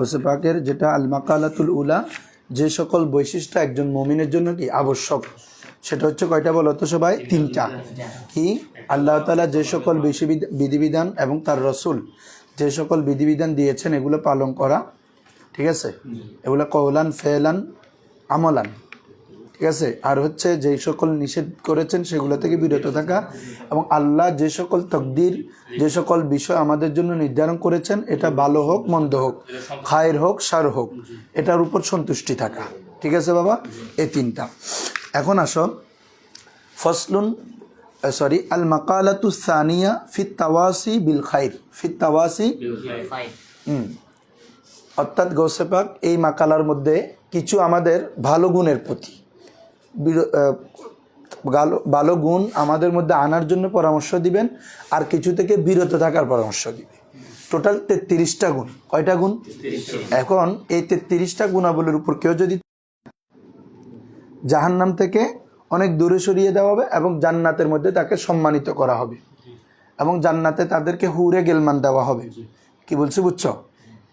ওসে পাকের যেটা আল মাকালাতুল উলা, যে সকল বৈশিষ্ট্য একজন মুমিনের জন্য কি আবশ্যক, সেটা হচ্ছে কয়টা বলো তো সবাই? তিনটা। কি? আল্লাহ তাআলা যে সকল বিধিবিধান এবং তার রসুল যে সকল বিধিবিধান দিয়েছেন এগুলো পালন করা, ঠিক আছে? এগুলো কওলান, ফেলান, আমলান, ঠিক আছে? আর হচ্ছে যেই সকল নিষেধ করেছেন সেগুলো থেকে বিরত থাকা, এবং আল্লাহ যে সকল তকদির, যে সকল বিষয় আমাদের জন্য নির্ধারণ করেছেন, এটা ভালো হোক মন্দ হোক, খায়ের হোক শার হোক, এটার উপর সন্তুষ্টি থাকা, ঠিক আছে বাবা? এই তিনটা। এখন আসো ফসলুন আল মাকালাতু সানিয়া ফিত তাওয়াসি বিল খাইর, ফিত তাওয়াসি, অর্থাৎ গৌসে পাক এই মাকালার মধ্যে কিছু আমাদের ভালো গুণের প্রতি, ভালো গুণ আমাদের মধ্যে আনার জন্য পরামর্শ দিবেন, আর কিছু থেকে বিরত থাকার পরামর্শ দিবেন। টোটাল 33টা গুণ। কয়টা গুণ? এখন এই 33টা গুণাবলীর উপর কেউ যদি জাহান্নাম থেকে অনেক দূরে সরিয়ে দেওয়া হবে এবং জান্নাতের মধ্যে তাকে সম্মানিত করা হবে, এবং জান্নাতে তাদেরকে হুরে গেলমান দেওয়া হবে। কি বলছি বুঝছো?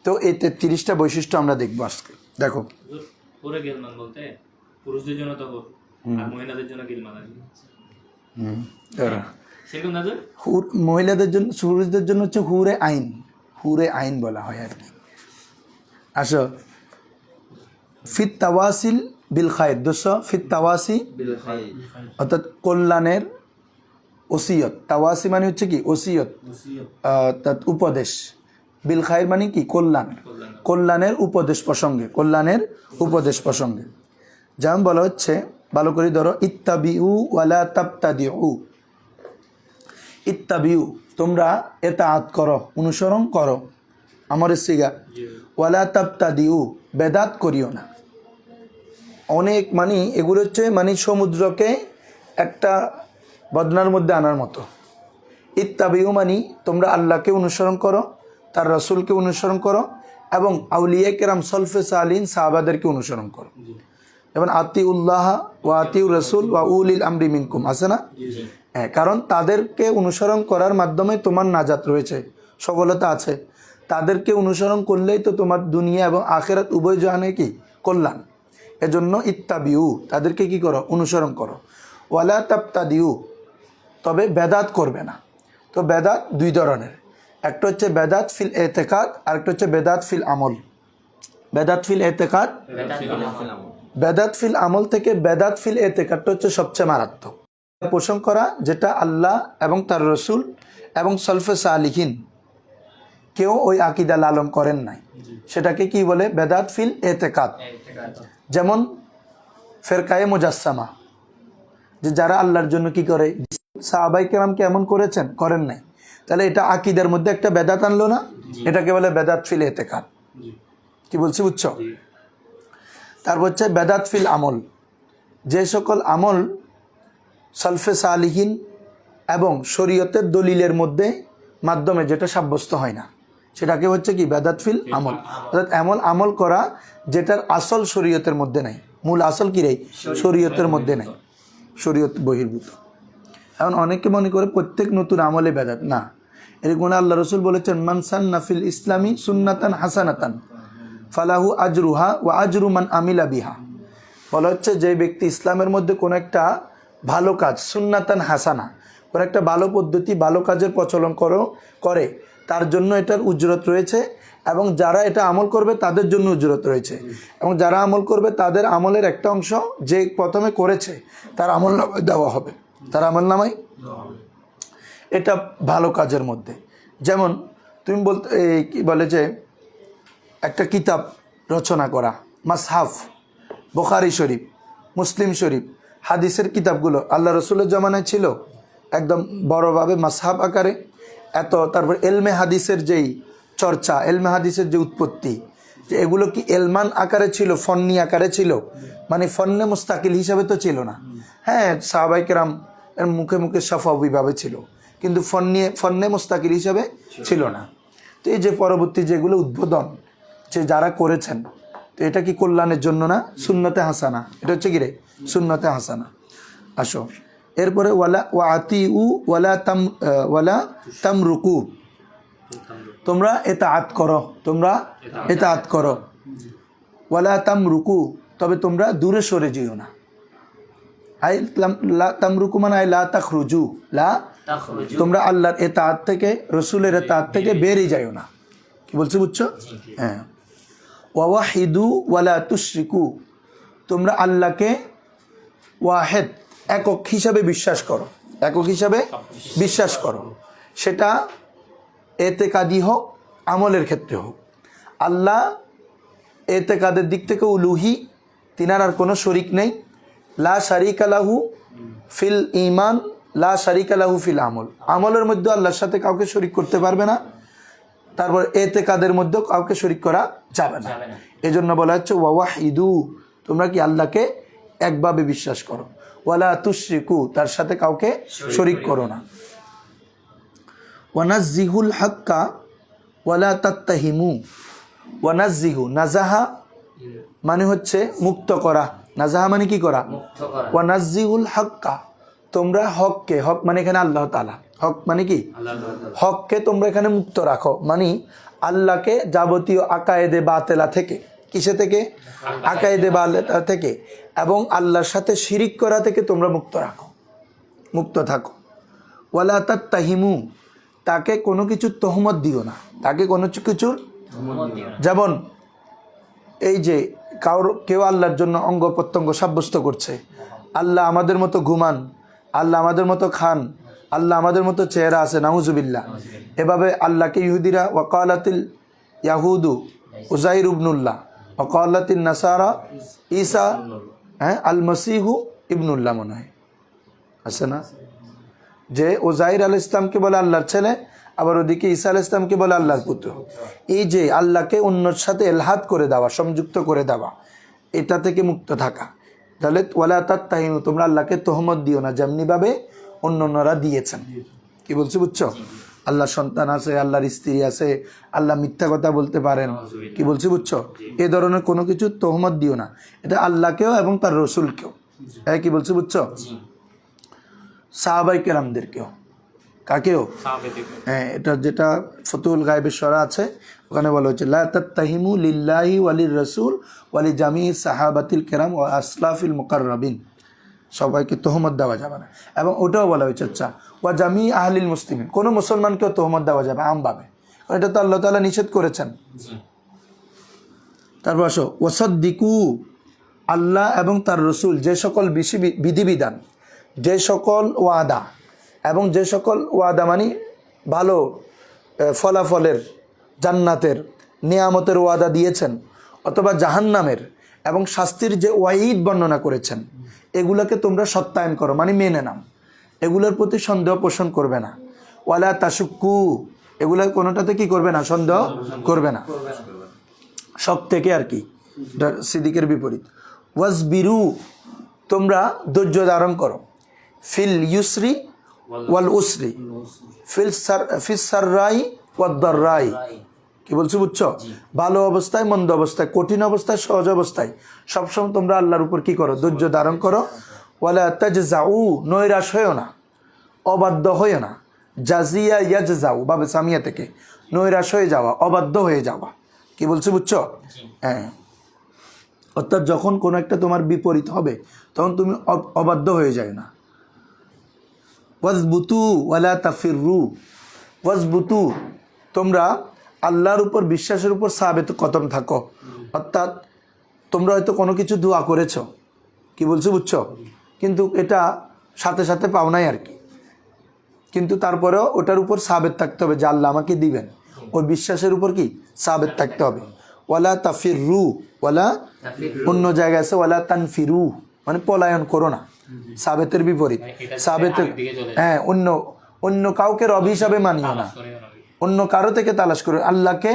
তো এই 33টা বৈশিষ্ট্য আমরা দেখবো আজকে। দেখো, হুরে গেলমান বলতে পুরুষদের জন্য তো আর মহিলাদের জন্য গেলমান আছে। সেরকম না, মহিলাদের জন্য, পুরুষদের জন্য হচ্ছে হুরে আইন, হুরে আইন বলা হয় আর কি। আসো, ফিত তাওয়াসিল বিল খায়ের, দোস্ত ফিত তাওয়াসি অর্থাৎ কল্যাণের ওসিয়ত। তাওয়াসি মানে হচ্ছে কি? ওসিয়ত, অর্থাৎ উপদেশ। বিল খায়ের মানে কি? কল্যাণ, কল্যাণের উপদেশ প্রসঙ্গে, কল্যাণের উপদেশ প্রসঙ্গে। যেমন বলা হচ্ছে, ভালো করে ধরো, ইত্তাবিউ ওয়ালা তাবতাদিউ। ইত্তাবিউ তোমরা এতাআত করো, অনুসরণ করো, আমরের সিগা। ওয়ালা তাবতাদিউ বেদাত করিও না। অনেক মানে এগুলো হচ্ছে মানে সমুদ্রকে একটা বদনার মধ্যে আনার মতো। ইত্তাবিউ মানে তোমরা আল্লাহকে অনুসরণ করো, তার রসুলকে অনুসরণ করো, এবং আউলিয়া কেরাম সলফে সালিন সাহাবাদেরকে অনুসরণ করো। যেমন আতিউল্লাহ ওয়া আতিউর রসুল ওয়া উলিল আমরি মিনকুম, আছে না? হ্যাঁ, কারণ তাদেরকে অনুসরণ করার মাধ্যমে তোমার নাজাত রয়েছে, সফলতা আছে। তাদেরকে অনুসরণ করলেই তো তোমার দুনিয়া এবং আখেরাত উভয় জাহানে কি কল্যাণ। এজন্য ইত্তাবিউ তাদেরকে কি করো? অনুসরণ করো। ওয়ালা তাবতাদিউ তবে বেদাত করবে না। তো বেদাত দুই ধরনের, একটা হচ্ছে বেদাত ফিল এতেকাদ, আর একটা হচ্ছে বেদাত ফিল আমল। বেদাত ফিল এতেকাদ, বেদাত ফিল আমল থেকে বেদাত ফিল এতেকাদটা হচ্ছে সবচেয়ে মারাত্মক। পোষণ করা যেটা আল্লাহ এবং তার রসুল এবং সলফে সালিহিন কেউ ওই আকিদা লালন করেন নাই, সেটাকে কি বলে? বেদাত ফিল এতেকাদ। যেমন ফেরকায়ে মুজাসসামা, যে যারা আল্লাহর জন্য কি করে, সাহাবাই কেরামকে এমন করেছেন, করেন নাই, তাহলে এটা আকিদার মধ্যে একটা বেদাত আনলো না? এটাকে বলে বেদাত ফিল এতেকাদ। কি বলছি বুঝছো? তারপর হচ্ছে বেদাত ফিল আমল, যে সকল আমল সলফে সালিহিন এবং শরীয়তের দলিলের মধ্যে মাধ্যমে যেটা সাব্যস্ত হয় না, সেটাকে হচ্ছে কি? বেদাত ফিল আমল। অর্থাৎ এমন আমল করা যেটার আসল শরীয়তের মধ্যে নাই, মূল আসল কি রে? শরীয়তের মধ্যে নাই, শরীয়ত বহির্ভূত। এখন অনেকে মনে করে প্রত্যেক নতুন আমলে বেদাত, না। এরকম আল্লাহ রসুল বলেছেন, মান সান্না ফিল ইসলামি সুন্নাতান হাসানাতান ফালাহু আজরুহা ওয়া আজরু মান আমিলা বিহা। বলা হচ্ছে, যে ব্যক্তি ইসলামের মধ্যে কোনো একটা ভালো কাজ, সুন্নাতান হাসানা, কোনো একটা ভালো পদ্ধতি, ভালো কাজের প্রচলন করে, তার জন্য এটার উজরত রয়েছে, এবং যারা এটা আমল করবে তাদের জন্য উজরত রয়েছে, এবং যারা আমল করবে তাদের আমলের একটা অংশ যে প্রথমে করেছে তার আমল নামায় দেওয়া হবে, তার আমল নামায়। এটা ভালো কাজের মধ্যে। যেমন তুমি বলতে কি বলে যে একটা কিতাব রচনা করা, মাসহাফ, বুখারী শরীফ, মুসলিম শরীফ, হাদিসের কিতাবগুলো আল্লাহ রসুলের জমানায় ছিল একদম বড়ভাবে মাসহাফ আকারে এত। তারপর এলমে হাদিসের যেই চর্চা, এলমে হাদিসের যে উৎপত্তি, যে এগুলো কি এলমান আকারে ছিল, ফন্নি আকারে ছিল, মানে ফন্নে মুস্তাকিল হিসাবে তো ছিল না। হ্যাঁ, সাহাবায়ে কেরাম এর মুখে মুখে সাফাবিভাবে ছিল, কিন্তু ফন্নে মুস্তাকিল হিসাবে ছিল না। তো এই যে পরবর্তী যেগুলো উদ্বোধন যে যারা করেছেন, তো এটা কি কল্যাণের জন্য না? সুন্নতে হাসানা, এটা হচ্ছে কি রে? সুন্নতে হাসানা। আসো এরপরে ওয়ালা ওয়া আতিউ ওয়ালা তামরুকু, তোমরা ইতাআত করো, তোমরা ইতাআত করো। ওয়ালা তামরুকু, তবে তোমরা দূরে সরে যেও না। আই লা তামরুকু মানে আই লা তাখরুজু, লা তোমরা আল্লাহর ইতাআত থেকে, রসুলের ইতাআত থেকে বেরিয়ে যাও না। কি বলছি বুঝছো? হ্যাঁ। ওয়াহিদু ওয়ালা তুশরিকু, তোমরা আল্লাহকে ওয়াহেদ, একক হিসাবে বিশ্বাস করো, একক হিসাবে বিশ্বাস করো। সেটা এতেকাদি হোক, আমলের ক্ষেত্রে হোক। আল্লাহ এতেকাদের দিক থেকে উলুহি, তিনার আর কোনো শরিক নেই। লা শারিকা লাহু ফিল ঈমান, লা শারিকা লাহু ফিল আমল, আমলের মধ্যে আল্লাহর সাথে কাউকে শরিক করতে পারবে না। তারপর এতেকাদের মধ্যেও কাউকে শরিক করা যাবে না। এজন্য বলা হচ্ছে ওয়াহিদু, তোমরা কি আল্লাহকে একভাবে বিশ্বাস করো। ওয়ালা তুশরিকু, তার সাথে কাউকে শরিক করো না। ওয়ানাজ্জিহুল হাক্কা ওয়ালা তাত্তাহিমু। ওয়ানাজ্জিহু, নাজাহা মানে হচ্ছে মুক্ত করা, নাজাহা মানে কি করা? ওয়ানাজ্জিহুল হাক্কা, তোমরা হককে, হক মানে এখানে আল্লাহ তাআলা, হক মানে কি? হককে তোমরা এখানে মুক্ত রাখো, মানে আল্লাহকে যাবতীয় আকায়েদে বাতেলা থেকে, কিসে থেকে? আকায়েদে বাতেলা থেকে, এবং আল্লাহর সাথে শিরিক করা থেকে তোমরা মুক্ত রাখো, মুক্ত থাকো। ওয়ালা তাত্তাহিমু, তাকে কোনো কিছু তহমত দিও না, তাকে কোনো কিছুর, যেমন এই যে কেউ আল্লাহর জন্য অঙ্গ প্রত্যঙ্গ সাব্যস্ত করছে, আল্লাহ আমাদের মতো ঘুমান, আল্লাহ আমাদের মতো খান, আল্লাহ আমাদের মতো চেহারা আছে, নাউজুবিল্লাহ। এভাবে আল্লাহকে ইহুদিরা ওয়াকালাতিল ইয়াহুদু উজাইর ইবনুল্লাহ, ওয়াকালাতিল নাসারা ঈসা আল মসিহু ইবনুল্লাহ, মনে হয় আছে না, যে ওজাইর আল ইসলামকে বলে আল্লাহর ছেলে, আবার ওদিকে ঈসা আল ইসলামকে বলে আল্লাহর পুত্র। এই যে আল্লাহকে অন্যর সাথে এলহাদ করে দেওয়া, সংযুক্ত করে দেওয়া, এটা থেকে মুক্ত থাকা। তাহলে ওয়ালা তাত্তাহিমু, তোমরা আল্লাহকে তহমত দিও না, যেমনিভাবে অন্যরা দিয়েছেন। কি বলছি বুঝছো? আল্লাহর সন্তান আছে, আল্লাহর স্ত্রী আছে, আল্লাহ মিথ্যা কথা বলতে পারেন। কি বলছি বুঝছো? এ ধরনের কোনো কিছু তহমত দিও না, এটা আল্লাহকেও এবং তার রসুলকেও। হ্যাঁ, কি বলছি বুঝছো? সাহাবায়ে কেরামদেরকেও, কাকেও? হ্যাঁ, এটা যেটা ফতুল গায়বের সরা আছে, ওখানে বলা হচ্ছে লা তাত্তাহিমু লিল্লাহি ওয়ালির রাসূল ওয়ালি জামি সাহাবাতিল কেরাম ওয়া আসলাফিল মুকাররাবিন, সবাইকে তহমত দেওয়া যাবে না। এবং ওটাও বলা হয়েছে আচ্ছা ওয়া জামি আহলিল মুসলিমিন, কোনো মুসলমানকেও তহমত দেওয়া যাবে আমভাবে, এটা তো আল্লাহ তাআলা নিষেধ করেছেন। তারপর আসো ওয়াসাদ্দিকু, আল্লাহ এবং তার রসুল যে সকল বিধিবিধান, যে সকল ওয়াদা, এবং যে সকল ওয়াদা মানে ভালো ফলাফলের, জান্নাতের, নিয়ামতের ওয়াদা দিয়েছেন, অথবা জাহান্নামের এবং শাস্তির যে ওয়াইদ বর্ণনা করেছেন, এগুলোকে তোমরা সত্যায়ন করো, মানে মেনে নাও, এগুলোর প্রতি সন্দেহ পোষণ করবে না। ওয়ালা তাশুক্কু, এগুলোর কোনোটাতে কি করবে না? সন্দেহ করবে না, সব থেকে আর কি, সিদ্দিকের বিপরীত। ওয়াজবিরু, তোমরা ধৈর্য ধারণ করো, ফিল ইউসরি ওয়াল উসরি, ফিস সাররাই ওয়াদ দাররাই। কি বলছি বুঝছো? ভালো অবস্থায়, মন্দ অবস্থায়, কঠিন অবস্থায়, সহজ অবস্থায়, সবসময় তোমরা আল্লাহর উপর কি করো? ধৈর্য ধারণ করো। ওয়ালা তাজজাউ, নৈরাশ হয়েও না, অবাধ্য হয়েও না। জাজিয়া ইয়াজজাউ বাবে সামিয়া থেকে, নৈরাশ হয়ে যাওয়া, অবাধ্য হয়ে যাওয়া। কি বলছি বুঝছো? হ্যাঁ, অর্থাৎ যখন কোনো একটা তোমার বিপরীত হবে, তখন তুমি অবাধ্য হয়ে যায় না। ওয়াজবুতু ওয়ালা তাফিরু, ওয়াজবুতু, তোমরা আল্লাহর উপর, বিশ্বাসের উপর সাবেত কদম থাকো। অর্থাৎ তোমরা হয়তো কোনো কিছু দোয়া করেছো, কি বলছি বুঝছো, কিন্তু এটা সাথে সাথে পাও নাই আর কি, কিন্তু তারপরেও ওটার উপর সাবেত থাকতে হবে যে আল্লাহ আমাকে দিবেন, ওই বিশ্বাসের উপর কি সাবেত থাকতে হবে। ওয়ালা তাফিরু, ওয়ালা অন্য জায়গায় আছে ওয়ালা তানফিরু, মানে পলায়ন করো না, সাবেতের বিপরীত। সাবেতের, হ্যাঁ, অন্য কাউকে রব হিসাবে মানিও না, অন্য কারো থেকে তালাশ করো, আল্লাহকে,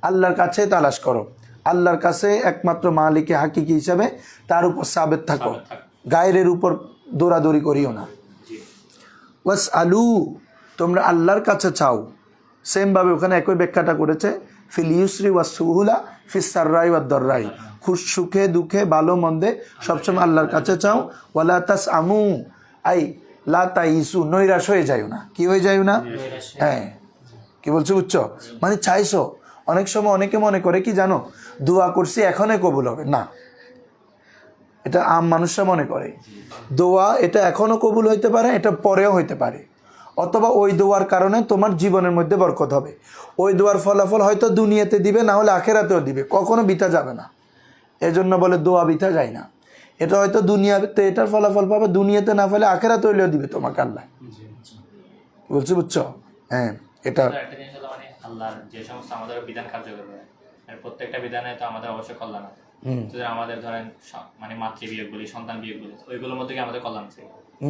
আল্লাহর কাছে তালাশ করো, আল্লাহর কাছে একমাত্র মালিকে হাকিকি হিসাবে তার উপর সাবেত থাকো, গায়ের উপর দৌড়াদৌড়ি করিও না। ওয়াস আলু, তোমরা আল্লাহর কাছে চাও, সেমভাবে ওখানে একই ব্যাখ্যাটা করেছে, ফিল ইউসরি ওয়াস সুহুলা ফিস সাররাই ওয়াদ দাররাই, খুশ সুখে দুঃখে ভালো মন্দে সবসময় আল্লাহর কাছে চাও। ওয়ালা তাসআমু, আই লা তাইসু, নৈরাশ হয়ে যাও না। কি হয়ে যাও না? হ্যাঁ, কি বলছো বুঝছো? মানে চাইছো। অনেক সময় অনেকে মনে করে কি জানো, দোয়া করছি এখনই কবুল হবে না, এটা আম মানুষরা মনে করে। দোয়া এটা এখনও কবুল হইতে পারে, এটা পরেও হইতে পারে, অথবা ওই দোয়ার কারণে তোমার জীবনের মধ্যে বরকত হবে। ওই দোয়ার ফলাফল হয়তো দুনিয়াতে দিবে, না হলে আখেরাতেও দিবে, কখনো বিতা যাবে না। এজন্য বলে দোয়া বিতা যায় না। এটা হয়তো দুনিয়াতে এটার ফলাফল পাবে, দুনিয়াতে না পেলে আখেরাতে হইলেও দিবে তোমাকে আল্লাহ। বলছি বুঝছো? হ্যাঁ, এটা একটা জিনিস হলো মানে আল্লাহর যে সমস্ত আমাদের বিধান কার্যকর করে, প্রত্যেকটা বিধানে তো আমাদের অবশ্যই কল্যাণ আছে। যদি আমাদের ধরেন মানে মাতৃ বিয়োগ বলি, সন্তান বিয়োগ বলি, ওইগুলোর মধ্যে কি আমাদের কল্যাণ আছে?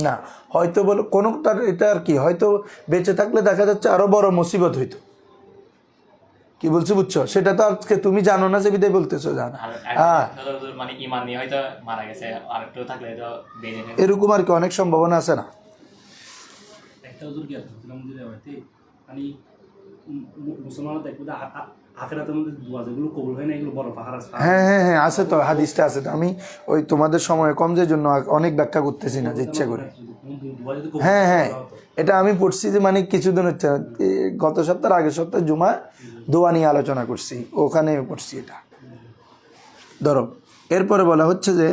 না, হয়তো বলো কোনোটার, এটা আর কি, হয়তো বেঁচে থাকলে দেখা যাচ্ছে আরো বড় মুসিবত হইতো। কি বলছো বুঝছো? সেটা তো আজকে তুমি জানো না, যে বিদায় বলতেছো জানো। হ্যাঁ, মানে ইমান নিয়ে হয়তো মারা গেছে, আর একটু থাকলে তো বেঁচে নেই। এরকম আর কি অনেক সম্ভাবনা আছে না? একটা হুজুর কি আছে মন্দিরে হইতে মানে মুসলমানরা দেখবে যে আখিরাতের মধ্যে দোয়া যেগুলো কবুল হয় না, এগুলো বড় পাহাড় আছে। হ্যাঁ হ্যাঁ হ্যাঁ, আছে তো, হাদিসটা আছে তো। আমি ওই তোমাদের সময় কম যে জন্য অনেক ব্যাখ্যা করতেছি না যে ইচ্ছা করে। দোয়া যদি কবুল হ্যাঁ হ্যাঁ, এটা আমি পড়ছি যে মানে কিছুদিন হচ্ছে না, গত সপ্তাহ আগের সপ্তাহে জুমা দোয়া নিয়ে আলোচনা করছি, ওখানে পড়ছি এটা। ধরো এরপরে বলা হচ্ছে যে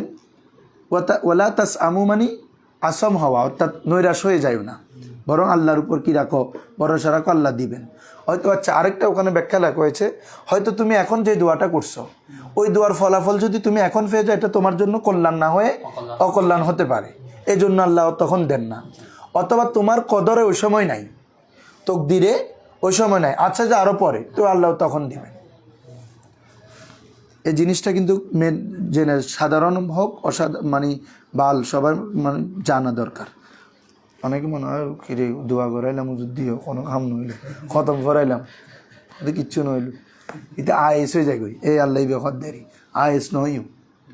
ওয়ালা তাস আমু মানে আসম হওয়া, অর্থাৎ নৈরাশ হয়ে যায় না, বরং আল্লাহর উপর কি রাখো, ভরসা রাখো, আল্লাহ দিবেন। হয়তো আচ্ছা, আরেকটা ওখানে ব্যাখ্যা লেখা হয়েছে, হয়তো তুমি এখন যে দোয়াটা করছো, ওই দোয়ার ফলাফল যদি তুমি এখন পেয়ে যাও, এটা তোমার জন্য কল্যাণ না হয়ে অকল্যাণ হতে পারে, এই জন্য আল্লাহ তখন দেন না। অথবা তোমার কদরে ওই সময় নাই, তকদিরে ওই সময় নাই, আচ্ছা যে আরও পরে, তো আল্লাহ তখন দিবেন। এই জিনিসটা কিন্তু জেনে সাধারণ হোক মানে বাল সবার মানে জানা দরকার। অনেকে মনে হয় কিরে দোয়া করাইলাম দিও, কোনো কাম নইল, খতম করাইলাম, এটা কিচ্ছু নইল, এটা আয়েস হয়ে যায়, এই আল্লাহ বেখত দেরি আয়েস নইও,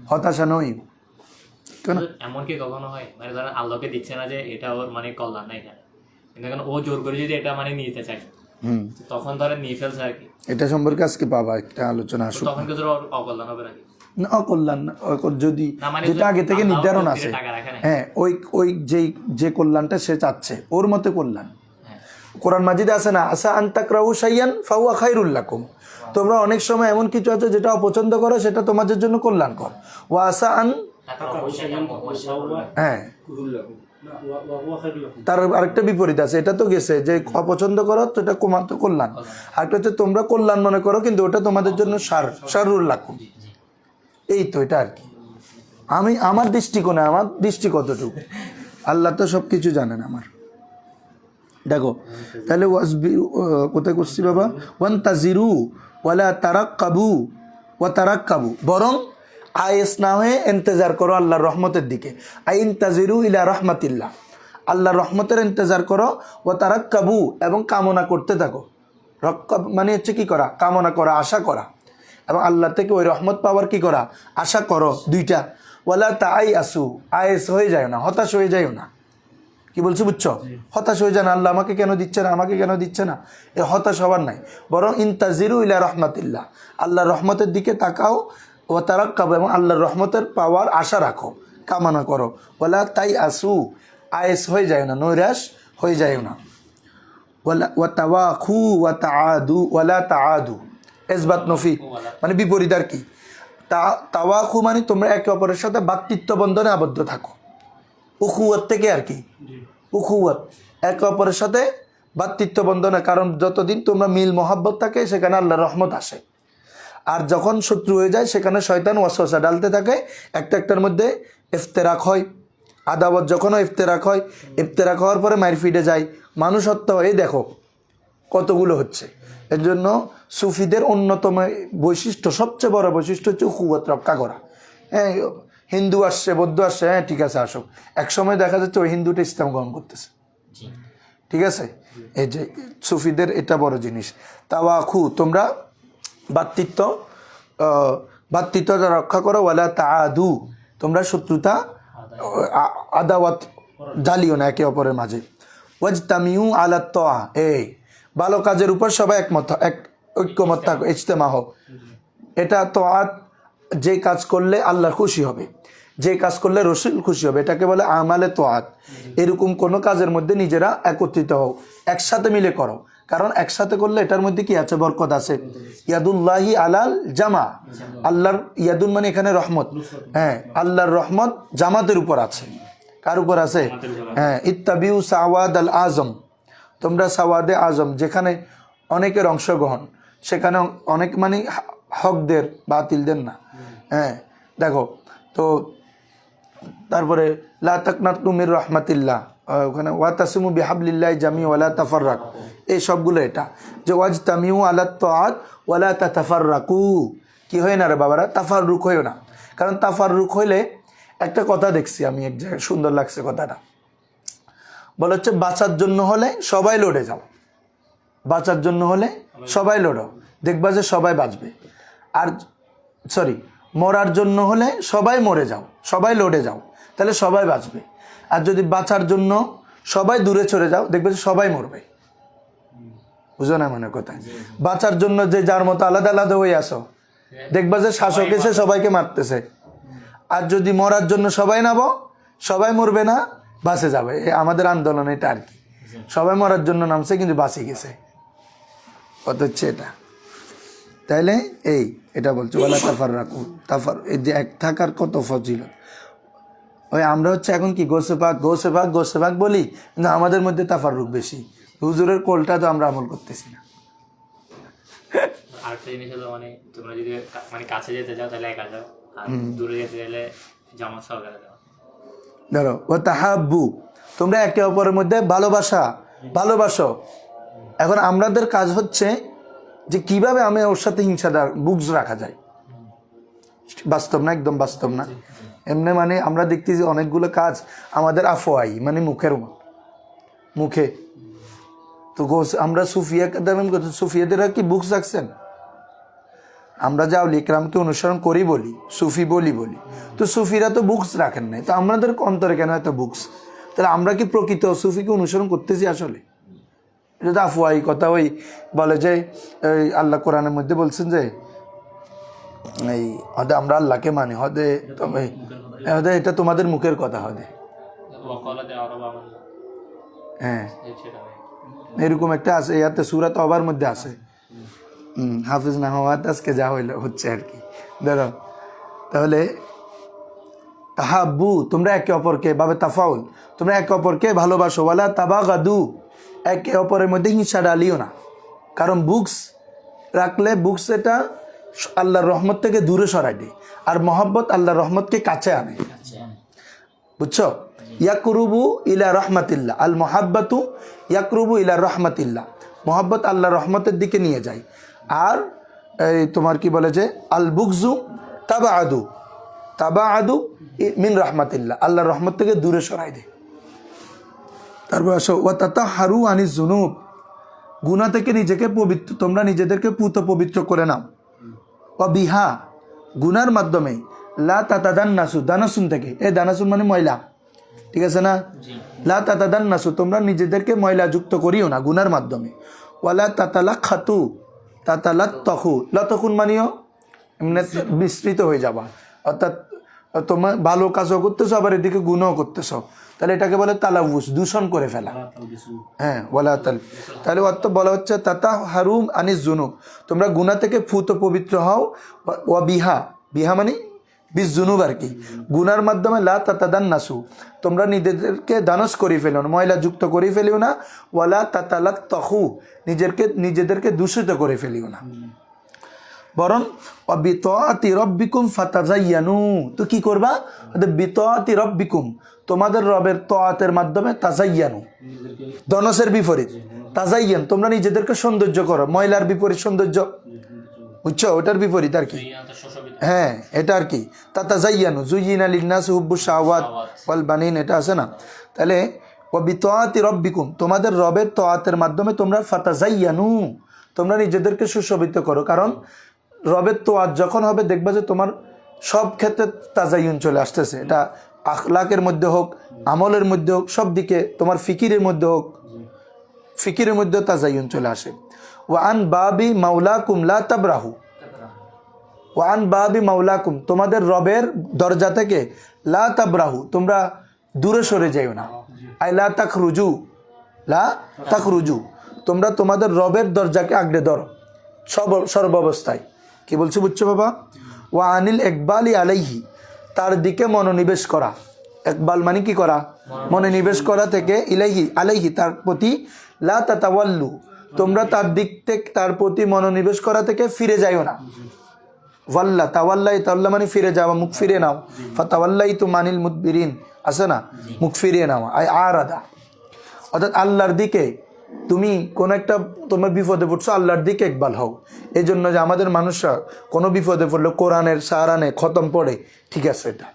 হতাশা নইও। কেন এমন কি কখনো হয় মানে ধরেন আল্লাহকে দিচ্ছে না যে এটা ওর মানে কল্যাণ না এখানে, কিন্তু এখন ও জোর করে যদি এটা মানে নিতে চায়, তখন ধরেন নিয়ে ফেলছে আর কি, এটা সম্পর্কে আজকে পাবা একটা আলোচনা আসুক। তখন কি ওর অকল্যাণ হবে নাকি? না, অকল্যাণ না, যদি না, মানে যেটা আগে থেকে আল্লাহ নির্ধারণ তকদিরে আছে, টাকা রাখে না। হ্যাঁ, ওই যে কল্যাণটা সে চাচ্ছে ওর মতে কল্যাণ। কোরআন মাজিদে আছে না, আসা আন তাকরাহু শাইয়ান ফাহুয়া খায়রুল লাকুম, তোমরা অনেক সময় এমন কিছু আছে যেটা অপছন্দ করো, সেটা তোমাদের জন্য কল্যাণকর। ওয়া আসা আন, হ্যাঁ, তার আরেকটা বিপরীত আছে, এটা তো গেছে যে অপছন্দ করো তো এটা তো কল্যাণ, আরেকটা হচ্ছে তোমরা কল্যাণ মনে করো কিন্তু ওটা তোমাদের জন্য শারুল লাকুম। এই তো, এটা আর কি। আমার দৃষ্টিকোণে, আমার দৃষ্টি কতটুকু, আল্লাহ তো সব কিছু জানেন আমার। দেখো তাহলে কোথায় করছি বাবা, ওয়ান তাজিরু ওয়ালা তারাক্কাবু ওয়া তারাক্কাবু, বরং আয়েস না হয়ে ইন্তজার করো আল্লাহর রহমতের দিকে। আইন তাজিরু ইলা রহমাতিল্লাহ, আল্লাহর রহমতের ইন্তজার করো। ওয়া তারাক্কাবু, এবং কামনা করতে থাকো। রক্কাব মানে হচ্ছে কি করা, কামনা করা, আশা করা, এবং আল্লাহ থেকে ওই রহমত পাওয়ার কি করা, আশা করো, দুইটা। ওয়ালা তাই আসু, আয়েস হয়ে যায় না, হতাশ হয়ে যায় না। কি বলছি বুঝছো? হতাশ হয়ে যায় না, আল্লাহ আমাকে কেন দিচ্ছে না, আমাকে কেন দিচ্ছে না, এ হতাশ হবার নাই, বরং ইনতাজিরু ইলা রহমাতিল্লাহ, আল্লাহর রহমতের দিকে তাকাও। ও তারাক্কাবু, এবং আল্লাহর রহমতের পাওয়ার আশা রাখো, কামনা করো। ওয়ালা তাই আসু, আয়েস হয়ে যায় না, নৈরাশ হয়ে যায় না। ওয়া তাওয়াখু ওয়া তাআদু ওয়ালা তাআদু, ইসবাত নফি মানে বিপরীত আর কি। তাওয়াখু মানে তোমরা একে অপরের সাথে ভ্রাতৃত্ব বন্ধনে আবদ্ধ থাকো, উখুয়াত থেকে আর কি, উখুয়াত, একে অপরের সাথে ভ্রাতৃত্ব বন্ধনে, কারণ যতদিন তোমরা মিল মহাব্বত থাকে সেখানে আল্লাহর রহমত আসে। আর যখন শত্রু হয়ে যায় সেখানে শয়তান ওয়াসওয়াসা ডালতে থাকে, একটার মধ্যে ইফতেরাক হয়, আদাবত যখন ইফতেরাক হয়, ইফতেরাক হওয়ার পরে মায়ের ফিডে যায়, মানুষ হত্যা হয়, দেখো কতগুলো হচ্ছে। এর জন্য সুফিদের অন্যতম বৈশিষ্ট্য, সবচেয়ে বড় বৈশিষ্ট্য হচ্ছে উখুয়াত রক্ষা করা। হ্যাঁ, হিন্দু আসছে, বৌদ্ধ আসছে, হ্যাঁ ঠিক আছে আসুক, একসময় দেখা যাচ্ছে ওই হিন্দুটা ইসলাম গ্রহণ করতেছে, ঠিক আছে। এই যে সুফিদের এটা বড় জিনিস, তাওয়াখু, তোমরা ভ্রাতৃত্বটা রক্ষা করো। ওয়ালা তাআদু, তোমরা শত্রুতা আদাওয়াত জ্বালিও না একে অপরের মাঝে। ওয়াজতামিউ আলা তাআ, এই ভালো কাজের উপর সবাই ঐক্যমত থাকো, ইজতেমা হোক। এটা তাআত, যে কাজ করলে আল্লাহ খুশি হবে, যে কাজ করলে রসুল খুশি হবে, এটাকে বলে আমালে তাআত। এরকম কোনো কাজের মধ্যে নিজেরা একত্রিত হও, একসাথে মিলে করো, কারণ একসাথে করলে এটার মধ্যে কি আছে, বরকত আছে। ইয়াদুল্লাহি আলাল জামা, আল্লাহর ইয়াদুন মানে এখানে রহমত, হ্যাঁ আল্লাহর রহমত জামাতের উপর আছে। কার উপর আছে? হ্যাঁ, ইত্তাবিউ সাওয়াদ আল আজম, তোমরা সাওয়াদে আজম, যেখানে অনেকের অংশগ্রহণ, সেখানে অনেক মানে হকদের, বাতিলদের না। হ্যাঁ দেখো তো, তারপরে লা তাকনাতু মির রাহমাতিল্লাহ, ওখানে ওয়াতাসিমু বিহাবলিল্লাহি জামি ওয়ালা তাফাররাক, এই সবগুলো এটা যে ওয়াজতামিউ আলা তাআত ওয়ালা তাতাফাররাকু, কি হয় না রে বাবারা, তাফাররুক হইও না। কারণ তাফাররুক হইলে, একটা কথা দেখছি আমি এক জায়গায়, সুন্দর লাগছে কথাটা, বলে হচ্ছে বাঁচার জন্য হলে সবাই লড়ে যাও, বাঁচার জন্য হলে সবাই লড়ো, দেখবা যে সবাই বাঁচবে। আর সরি, মরার জন্য হলে সবাই মরে যাও, সবাই লড়ে যাও, তাহলে সবাই বাঁচবে। আর যদি বাঁচার জন্য সবাই দূরে চলে যাও, দেখবে যে সবাই মরবে। বুঝো না মনে কথা? বাঁচার জন্য যে যার মতো আলাদা আলাদা হয়ে আসো, দেখবা যে শাসক এসে সবাইকে মারতেছে। আর যদি মরার জন্য সবাই নামো, সবাই মরবে না, বাঁচে যাবে। আমাদের আন্দোলন এটা আর কি, সবাই মরার জন্য নামছে কিন্তু বাঁচে গেছে, কত হচ্ছে এটা। তাইলে এটা বলছো ওয়ালা তাফাররাকু, এই যে এক থাকার কত ফজিলত। ওই আমরা হচ্ছে এখন কি গোসে পাক বলি, কিন্তু আমাদের মধ্যে তাফাররুক বেশি। হুজুরের কোলটা তো আমরা আমল করতেছি না। আরেকটা জিনিস হলো, মানে তোমরা যদি মানে কাছে যেতে চাও তাহলে একা যাও, আর দূরে যেতে গেলে জামাত সহকারে যাও। ধরো ও তাহাব্বু, তোমরা একে অপরের মধ্যে ভালোবাসো। এখন আমাদের কাজ হচ্ছে যে কিভাবে আমি ওর সাথে হিংসাদার বুকস রাখা যায়। বাস্তব না, একদম বাস্তব না। এমনি মানে আমরা দেখতেছি অনেকগুলো কাজ আমাদের আফওয়াই, মানে মুখে তো আমরা সুফিয়াদেরা কি বুকস রাখছেন? আমরা যা ইকরামকে অনুসরণ করি বলি, সুফি বলি, তো সুফিরা তো বুকস রাখেন নাই, তো আমাদের অন্তরে কেন এত বুকস? তাহলে আমরা কি প্রকৃত সুফিকে অনুসরণ করতেছি আসলে? এটা তো আফওয়াই কথা। ওই বলে যে আল্লাহ কোরআনের মধ্যে বলছেন যে এই হদে আমরা আল্লাহকে মানি, হদে এটা তোমাদের মুখের কথা হবে। হ্যাঁ, এরকম একটা আছে, ইয়াতে সূরা তাওবার মধ্যে আছে। হাফিজ না হওয়া আজকে যা হচ্ছে আর কি। ধরো তাহলে তাহাব্বু, তোমরা একে অপরকে, বাবে তাফাউল, তোমরা একে অপরকে ভালোবাসো। ওয়ালা তাবাগাদু, একে অপরের মধ্যে হিংসা ডালিও না। কারণ বুকস রাখলে বুকস এটা আল্লাহর রহমত থেকে দূরে সরাই দেয়, আর মহব্বত আল্লাহর রহমতকে কাছে আনে। বুঝছো? ইয়াকরুবু ইলা রহমাতিল্লাহ, আল মহাব্বাতু ইয়াকরুবু ইলা রহমাতিল্লাহ, মহব্বত আল্লাহর রহমতের দিকে নিয়ে যায়। আর এই তোমার কি বলে যে আল বুকজু তাবাআদু মিন রহমাতিল্লাহ, আল্লাহর রহমত থেকে দূরে সরাই দেয়। তারপর আসো ওয়া তাতাহারু আনিজ যুনুব, গুনাহ থেকে নিজেকে পবিত্র, তোমরা নিজেদেরকে পবিত্র করে নাও। ওয়া বিহা, গুনার মাধ্যমে, লা তাতাদান্নাসু, দানাসুন থেকে, দানাসুন মানে ময়লা, ঠিক আছে না? লা তাতাদান্নাসু, তোমরা নিজেদেরকে ময়লা যুক্ত করিও না গুনার মাধ্যমে। ওয়ালা তাতালাখাতু তাতালাত্তাখু, লতখুন মানিও এমনি বিস্তৃত হয়ে যাবা, অর্থাৎ তোমার ভালো কাজও করতেছো আবার এদিকে গুনাহও করতেছো, তাহলে এটাকে বলে তালাউস, দূষণ করে ফেলা। হ্যাঁ, ওয়ালা তাহলে অর্থ বলা হচ্ছে তাতাহারু আনিজ যুনুব, তোমরা গুনাহ থেকে পবিত্র হও। ওয়া বিহা মানে বিজুনুব আর কি, গুনার মাধ্যমে। লা তাতাদান্নাসু, তোমরা নিজেদেরকে দানস করে ফেলো না, ময়লা যুক্ত করে ফেলিও না। ওয়ালা তাতালাত্তাখু, নিজেদেরকে দূষিত করে ফেলিও না, বরং বিতাআতি রাব্বিকুম ফাতাযায়্যানু, তো কি করবা? বিতাআতি রাব্বিকুম, তোমাদের রবের তাআতের মাধ্যমে, তাযায়্যানু দনসের বিপরীত, তাযায়্যান, তোমরা নিজেদেরকে সৌন্দর্য করো, ময়লার বিপরীত সৌন্দর্য, বুঝছো? ওটার বিপরীত আর কি। হ্যাঁ, এটা আর কি, তাতাযায়্যানু যুয়িনা লিন্নাসি হুব্বুশ শাহাওয়াত ওয়াল বানিন, এটা আছে না? তাহলে ওয়া বিতাআতি রাব্বিকুম, তোমাদের রবের তাআতের মাধ্যমে তোমরা ফাতাযায়্যানু, তোমরা নিজেদেরকে সুশোভিত করো। কারণ রবের তাআত যখন হবে, দেখবা যে তোমার সব ক্ষেত্রে তাজায়ুন চলে আসতেছে। এটা আখলাকের মধ্যে হোক, আমলের মধ্যে হোক, সব দিকে, তোমার ফিকিরের মধ্যে হোক, ফিকিরের মধ্যে তাজায়ুন চলে আসে। ওয়ান বাবি মাওলাকুম লা তাবরাহু, ওয়ান বাবি মাওলাকুম, তোমাদের রবের দরজা থেকে, লা তাবরাহু, তোমরা দূরে সরে যাইও না। আই লা তাখরুজু, তোমরা তোমাদের রবের দরজাকে আগড়ে ধরো সর্বাবস্থায়। কি বলছি বুঝছো বাবা? ওয়া আনিল একবালি আলাইহি, তার দিকে মনোনিবেশ করা। একবাল মানে কি করা? মনোনিবেশ করা থেকে ইলাইহি আলাইহি, তার প্রতি। লা তাতাওয়াল্লু, তোমরা তার দিক থেকে তার প্রতি মনোনিবেশ করা থেকে ফিরে যাইও না। ওয়াল্লা তাওয়াল্লাই, তাওয়াল্লা মানে ফিরে যাওয়া, মুখ ফিরে নাও। ফাতাওয়াল্লাই তু মানিল মুদবিরিন, আছে না, মুখ ফিরিয়ে নাও, আরাদা। অর্থাৎ আল্লাহর দিকে তুমি কোনো একটা তোমার বিপদে পড়ছো, আল্লাহর দিকে একবাল হও। এই জন্য যে আমাদের মানুষরা কোনো বিপদে পড়লে কোরআনের সাহারানে খতম পড়ে, ঠিক আছে, এটা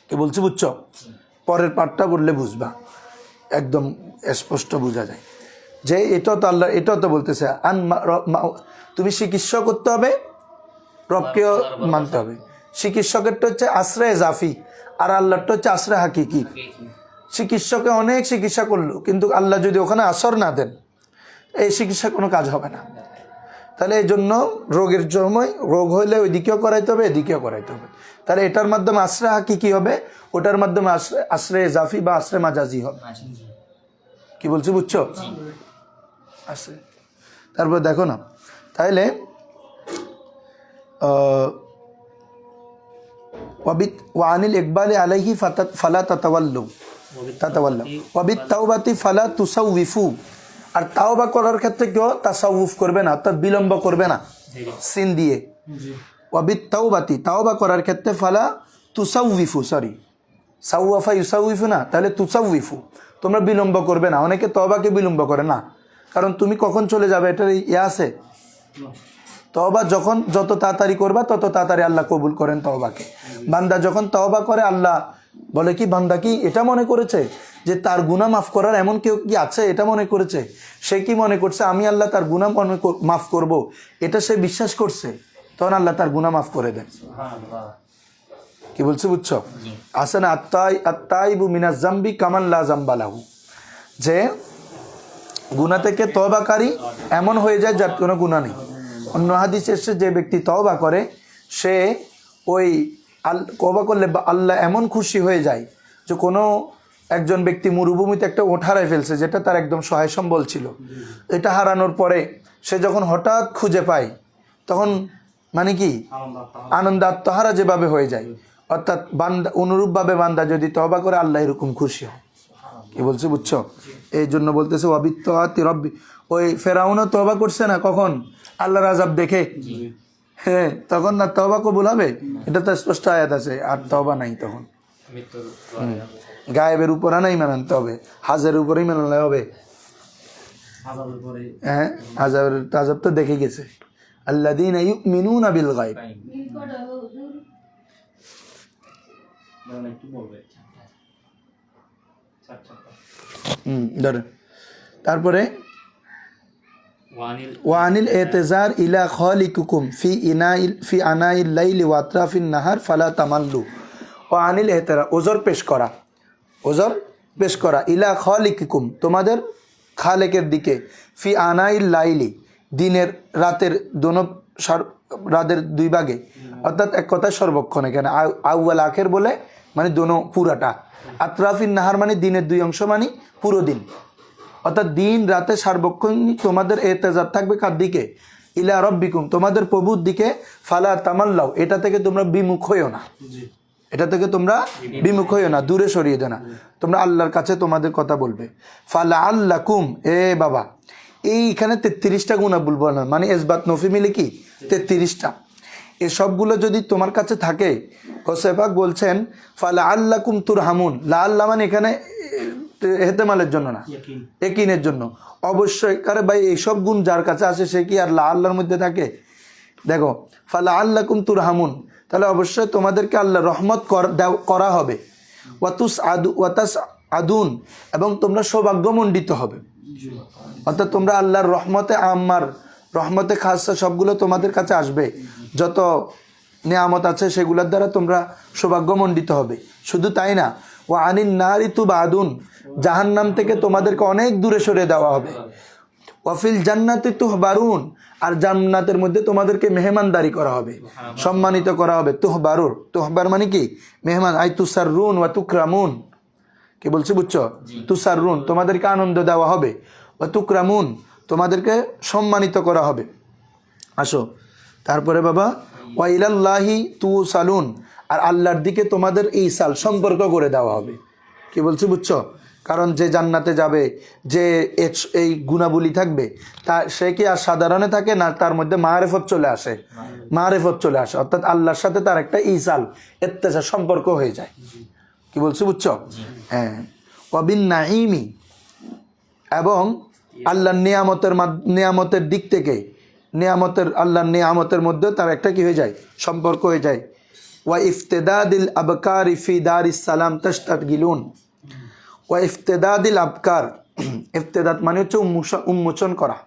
কি বলছি বুঝছো? পরের পাঠটা বললে বুঝবা, একদম স্পষ্ট বোঝা যায় যে এটাও তো আল্লাহ, এটাও তো বলতেছে তুমি চিকিৎসা করতে হবে, রবকেও মানতে হবে। চিকিৎসকেরটা হচ্ছে আশ্রয় জাফি, আর আল্লাহরটা হচ্ছে আশ্রয় হাকিকি। চিকিৎসকে অনেক চিকিৎসা করলো, কিন্তু আল্লাহ যদি ওখানে আসর না দেন, এই চিকিৎসা কোনো কাজ হবে না। তাহলে এই জন্য রোগের সময় রোগ হইলে ওইদিকেও করাইতে হবে, এদিকেও করাইতে হবে। তাহলে এটার মাধ্যমে আশ্রয় হাকিকি হবে, ওটার মাধ্যমে আশ্রয় জাফি বা আশ্রয় মাজাজি হবে। কি বলছি বুঝছো? আশ্রয়। তারপর দেখো না, তাহলে ওয়ানিল ইকবালি আলাইহি ফালা তাতাওয়াল্লু ওয়াবিত তাওবাতি ফালা তুসাউফু, আর তাওবা করার ক্ষেত্রে কেউ তাসাউফ করবে না, অর্থাৎ বিলম্ব করবে না সিন দিয়ে। ওয়াবিত তাওবাতি, তাওবা করার ক্ষেত্রে ফালা তুসাউফু, সরি সাউফা ইউসাউফু না, তাহলে তুসাউফু, তোমরা বিলম্ব করবে না। অনেকে তওবাকে বিলম্ব করে না, কারণ তুমি কখন চলে যাবে এটার ইয়ে আছে। তওবা যখন যত তাড়াতাড়ি করবা তত তাড়াতাড়ি আল্লাহ কবুল করেন তওবাকে। বান্দা যখন তওবা করে, আল্লাহ বলে কি বান্দা কি এটা মনে করেছে যে তার গুনাহ মাফ করার এমন কেউ কি আছে, এটা মনে করেছে। সে কি মনে করছে আমি আল্লাহ তার গুনাহ মাফ করব, এটা সে বিশ্বাস করছে, তখন আল্লাহ তার গুনাহ মাফ করে দেন। কি বলছে বুঝছো? আসে না, আত্তাইবু মিনাজ জামবি কামান লা জামবা লাহু, যে গুনাহ থেকে তওবাকারী এমন হয়ে যায় যার কোনো গুনাহ নেই। অন্য হাদিসে এসে যে ব্যক্তি তওবা করে, সে ওই তওবা করলে আল্লাহ এমন খুশি হয়ে যায় যে কোনো একজন ব্যক্তি মরুভূমিতে একটা ওট হারায় ফেলছে, যেটা তার একদম সহায় সম্বল ছিল। এটা হারানোর পরে সে যখন হঠাৎ খুঁজে পায়, তখন মানে কি আনন্দ আত্মহারা যেভাবে হয়ে যায়। অর্থাৎ বান্দা অনুরূপভাবে বান্দা যদি তওবা করে, আল্লাহ এরকম খুশি হয়। কি বলছে বুঝছো? এই জন্য বলতেছে ওয়াবিত্তাতি রব্বি, ওই ফেরাউনও তওবা করছে না কখন? আল্লাহর আযাব দেখে। হ্যাঁ, তখন না তওবা কবুল হবে, এটা তো স্পষ্ট আয়াত আছে। আর তওবা নাই তখন, গায়েবের উপর নাই মানতে হবে, হাজের উপরেই মানলে হবে। হ্যাঁ, আযাব তো দেখে গেছে। আল্লাযীনা ইউমিনুনা বিল গায়ব। তারপরে ওয়ানিল এতেজার ইলা খালিকুকুম ফি আনাইল লাইলি ওয়া আতরাফিন নাহার ফালা তামাল্লু। ওয়ানিল এতেরা, ওজর পেশ করা, ওজর পেশ করা, ইলা খালিকুকুম, তোমাদের খালেকের দিকে, ফি আনাইল লাইলি, দিনের রাতের রাতের দুই ভাগে, অর্থাৎ এক কথায় সর্বক্ষণ। এখানে আউয়াল আখের বলে মানে দোনো পুরাটা, আতরাফিন নাহার মানে দিনের দুই অংশ মানে পুরো দিন, অর্থাৎ দিন রাতে সার্বক্ষণিক তোমাদের এতেজার থাকবে কার দিকে? ইলা রব্বিকুম, তোমাদের প্রভুর দিকে। ফালা তামাল্লাও, এটা থেকে তোমরা বিমুখ হইও না, এটা থেকে তোমরা বিমুখ হইও না, দূরে সরিয়ে দেও না, তোমরা আল্লাহর কাছে তোমাদের কথা বলবে। ফালা আল্লাকুম, এ বাবা, এইখানে 33টা গুণা বলবো না, মানে ইসবাত নফি মিলে কি 33টা। এই সবগুলো যদি তোমার কাছে থাকে, হোসেফাক বলছেন ফালা আল্লাকুম তুরহামুন, লা আল্লাহ মানে এখানে হেতেমালের জন্য না, একিনের জন্য। অবশ্যই, কারে ভাই এইসব গুণ যার কাছে আসে সে কি আর লা আল্লাহর মধ্যে থাকে? দেখো, ফালা আল্লাকুম তুরহামুন, তাহলে অবশ্যই তোমাদেরকে আল্লাহ রহমত করা হবে। ওয়াতাস আদুন, এবং তোমরা সৌভাগ্যমণ্ডিত হবে। অর্থাৎ তোমরা আল্লাহর রহমতে আম্মার, রহমতে খাসা সবগুলো তোমাদের কাছে আসবে। যত নিয়ামত আছে সেগুলোর দ্বারা তোমরা সৌভাগ্যমণ্ডিত হবে। শুধু তাই না, ওয়া আনিন নারি তুবাদুন, জাহান্নাম থেকে তোমাদেরকে অনেক দূরে সরিয়ে দেওয়া হবে। ওয়াফিল জান্নাতি তুহবারুন, আর জান্নাতের মধ্যে তোমাদেরকে মেহমানদারি করা হবে, সম্মানিত করা হবে। তুহবারুর, তুহবার মানে কি মেহমান, আই তুসাররুন ওয়া তুকরামুন। কি বলছি বুঝছো? তুসাররুন, তোমাদেরকে আনন্দ দেওয়া হবে। ওয়া তুকরামুন, তোমাদেরকে সম্মানিত করা হবে। আসো তারপরে বাবা ওয়াইলাল্লাহি তুসালুন, আর আল্লাহর দিকে তোমাদের ইসাল সম্পর্ক করে দেওয়া হবে। কি বলছি বুঝছো? কারণ যে জান্নাতে যাবে, যে এই গুণাবলী থাকবে, তা সে কি আর সাধারণে থাকে না, তার মধ্যে মারেফত চলে আসে, মারেফত চলে আসে, অর্থাৎ আল্লাহর সাথে তার একটা ইসাল ইত্তেসার সম্পর্ক হয়ে যায়। কি বলছি বুঝছো? হ্যাঁ। ওয়াবিন নাঈমি, এবং আল্লাহর নিয়ামতের দিক থেকে আল্লাহর নিয়ামতের মধ্যে তার একটা কি হয়ে যায়, সম্পর্ক হয়ে যায়। ওয়া ইফতেদাদিল আবকার ফি দারিস সালাম তাশতাগিলুন। ওয়া ইফতেদাদিল আবকার, ইফতেদাদ মানে হচ্ছে উন্মোচন করা,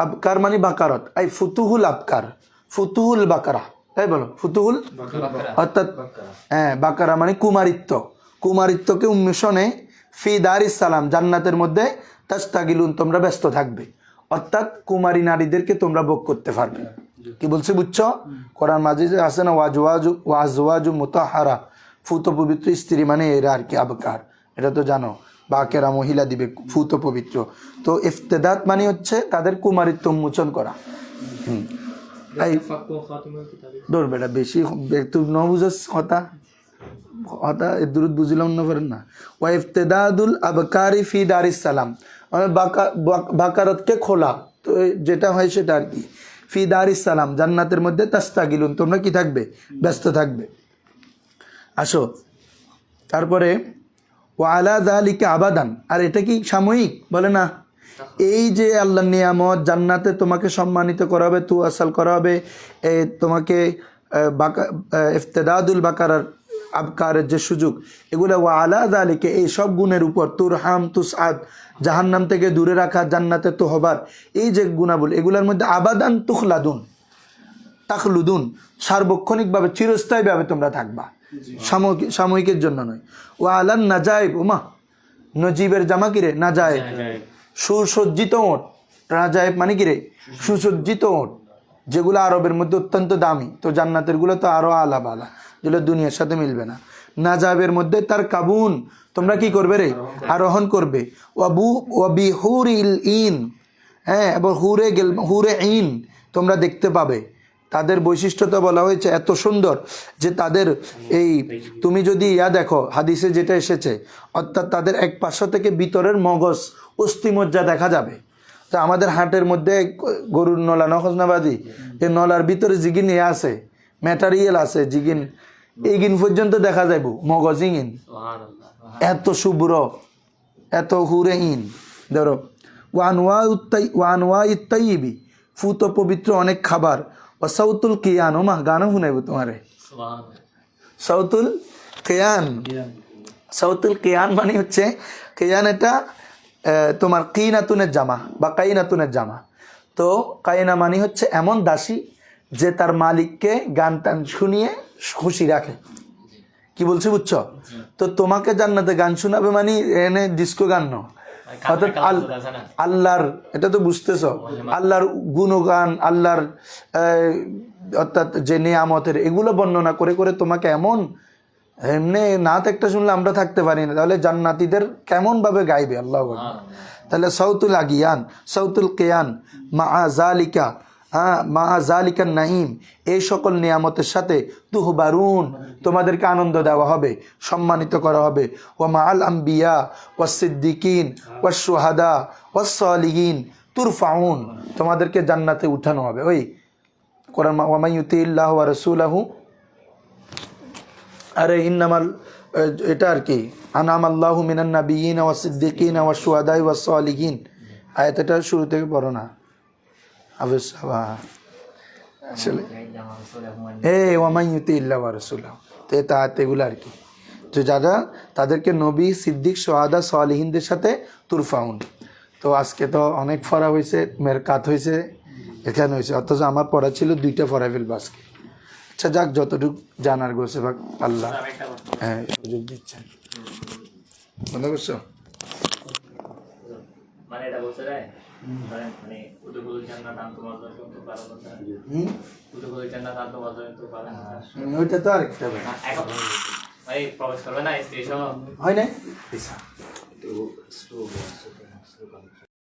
আবকার মানে বাকারত, এই ফুতুহুল আবকার, ফুতুহুল বাকারা, তাই বলো ফুতুহুল, অর্থাৎ হ্যাঁ বাকারা মানে কুমারিত্বকে উন্মোচনে ফি দারিস সালাম, জান্নাতের মধ্যে তাশতাগিলুন, তোমরা ব্যস্ত থাকবে, অর্থাৎ কুমারী নারীদেরকে তোমরা ভোগ করতে পারবে। কি বলছি বুঝছো? কোরআন মাজিদে আছে না ওয়াজওয়াজু মুতাহারা, ফুত পবিত্র স্ত্রী মানে এরা আর কি আবকার, এটা তো জানো, বাকেরা মহিলা দিবে ফুত পবিত্র। তো ইফতেদাত মানে হচ্ছে তাদের কুমারিত্ব উন্মোচন করা। দৌড় বেটা বেশি তুই ন বুঝস কথা দূরত বুঝিলাম না পারেন না। ওয়া ইফতেদাদুল আবকারি ফি দারিস সালাম, মানে বাকারতকে খোলা, তো যেটা হয় সেটা আর কি, ফি দারিস সালাম, জান্নাতের মধ্যে তাশতাগিলুন, তোমরা কি থাকবে, ব্যস্ত থাকবে। আসো তারপরে ওয়া আলা যালিকা আবাদান, আর এটা কি সাময়িক? বলে না, এই যে আল্লাহর নিয়ামত, জান্নাতে তোমাকে সম্মানিত করা হবে, তু আসাল করা হবে, তোমাকে ইফতেদাদুল বাকারার আবকারের যে সুযোগ, এগুলো ওয়া আলা যালিকা, এই সব গুণের উপর, তুরহাম তুসআদ, জাহান্নাম থেকে দূরে রাখা, জান্নাতে তো হবার এই যে গুণাবলী, এগুলোর মধ্যে আবাদান তাখলুদুন, সার্বক্ষণিকভাবে চিরস্থায়ীভাবে তোমরা থাকবা, সাময়িকের জন্য নয়। ওয়া আলান নাজাইব, ওমা নজিবের জামা কিরে নাজাইব, সুসজ্জিত ওট, নাজাইব মানে কিরে সুসজ্জিত ওট, যেগুলো আরবের মধ্যে অত্যন্ত দামি, তো জান্নাতের গুলো তো আরো আলা বালা, যেগুলো দুনিয়ার সাথে মিলবে না। নাজাবের মধ্যে তার কাবুন, তোমরা কি করবে রে, আরোহণ করবে। ওয়াবি হুরিল ইন, হ্যাঁ, এবং হুরে ইন তোমরা দেখতে পাবে। তাদের বৈশিষ্ট্যতা বলা হয়েছে এত সুন্দর যে তাদের এই, তুমি যদি দেখো হাদিসে যেটা এসেছে, অর্থাৎ তাদের এক পাশ থেকে ভিতরের মগজ অস্থিমজ্জা দেখা যাবে। তো আমাদের হাটের মধ্যে গরুর নলা নখজনাবাদী, এই নলার ভিতরে জিগিন আছে, ম্যাটারিয়াল আছে, জিগিন এইগিন পর্যন্ত দেখা যাইব, মগজিন এত শুভ্র, এত হুরে ইন। ধরো ওয়ানওয়া ইত্তাইবি, ফুত পবিত্র অনেক খাবার। ও সাউতুল কিয়ান, ওমা গানও শুনাইব তোমারে, সাউতুল কিয়ান। সাউতুল কিয়ান মানে হচ্ছে, কিয়ান এটা তোমার কিনাতুনের জামা বা কাইনাতুনের জামা। তো কাইনা মানে হচ্ছে এমন দাসী যে তার মালিককে গান টান শুনিয়ে খুশি রাখে। কি বলছি বুঝছো? তো তোমাকে জান্নাতে গান শোনাবে মানে এনে ডিস্কো গান ন, অর্থাৎ আল্লাহর, এটা তো বুঝতেছ, আল্লাহর গুণগান, আল্লাহর অর্থাৎ যে নিয়ামতের, এগুলো বর্ণনা করে করে তোমাকে এমন, এমনি নাত একটা শুনলে আমরা থাকতে পারি না, তাহলে জান্নাতীদের কেমন ভাবে গাইবে আল্লাহ। তাহলে সাউতুল আগিয়ান, সাউতুল কেয়ান, মা জালিকা নাঈম, এই সকল নিয়ামতের সাথে তুহবারুন, তোমাদেরকে আনন্দ দেওয়া হবে, সম্মানিত করা হবে। ওয়া মা আল আম্বিয়া ওয়া সিদ্দিকিন ওয়া শুহাদা ওয়া সালিহিন তুরফাউন, তোমাদেরকে জান্নাতে উঠানো হবে। ওই কোরআন, ওয়া মান ইউতিল্লাহু ওয়া রাসূলাহু, আরে ইন্নামাল, এটা আর কি, আনামাল্লাহু মিনান নাবিয়িন ওয়া সিদ্দিকিন ওয়া শুহাদা ওয়া সালিহিন, আয়াতটা শুরু থেকে পড়ো না। আসলে এগুলো আর কি, যে যারা তাদেরকে নবী সিদ্দিক সোহাদা সালিহিনদের সাথে তুরফাউন। তো আজকে তো অনেক ফরা হয়েছে, মেরকাত হয়েছে, এখানে হয়েছে, অথচ আমার পড়া ছিল 2টা ফরা ফেলবো আজকে। আচ্ছা যাক, যতটুকু জানার গোছে বা আল্লাহ, হ্যাঁ সুযোগ দিচ্ছেন। বন্ধ করছো? মানে এটা বলছে রে, মানে উদুকুল জান্নাত আনতুম আযাকুম তুকারাবুন, উদুকুল জান্নাত আনতুম আযাকুম তুকারাবুন, ওইটা তো আরেকটা এখন ভাই প্রবেশ করবে না স্ত্রী সহ, হয় না।